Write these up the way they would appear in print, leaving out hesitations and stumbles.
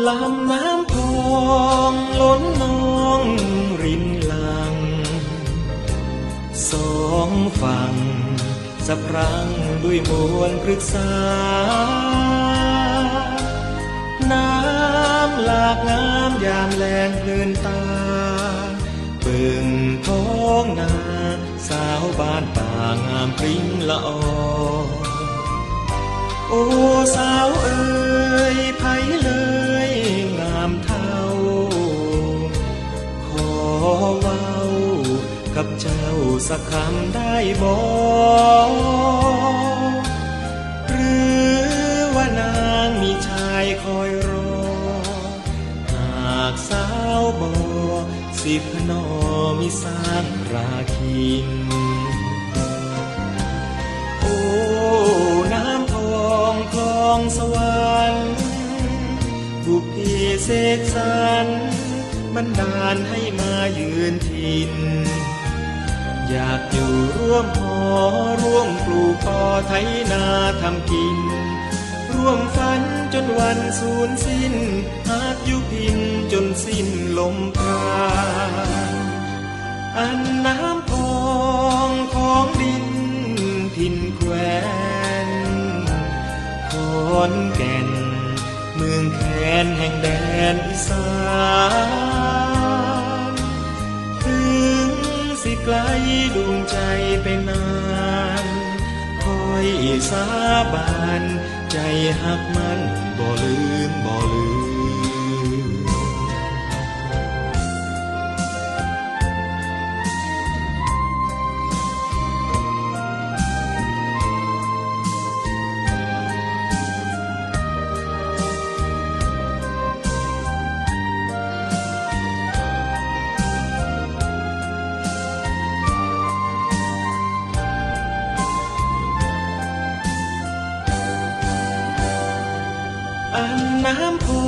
ลำน้ำพองล้นนองรินหลังสองฝั่งสะพรั่งด้วยมวลพฤกษาน้ำหลากงามยามแลงเพลินตาเบิ่งท้องนาสาวบ้านป่างามพริ้งละออโอ้สาวเอ๋ยไผเลยงามเท่าขอเว้ากับเจ้าสักคำได้บ่หรือว่านางมีชายคอยรอหากสาวบ่สิพนอมิสร้างราคินโอ้น้ำพองคลองสวรรค์บุพเพเสกสรรบันดาลให้มายืนถิ่นอยากอยู่ร่วมหอร่วมปลูกป่อไถนาทำกินร่วมฝันจนวันสูญสิ้นหากอยู่พินจนสิ้นลมปราณอันน้ำพองของดินถิ่นแควนขอนแก่นเมืองแคนแห่งแดนอีสานถึงสิไกลดวงใจไปนานคอยสาบานใจหักมันบ่ลืมบ่ลืมอันน้ำพอ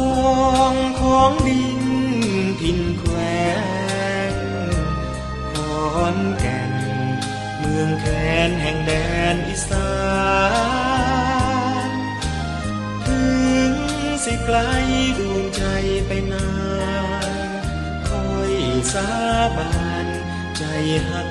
งของดินถิ่นแควนขอนแก่นเมืองแคนแห่งแดนอีสานถึงสิไกลดวงใจไปนานคอยสาบานใจหัก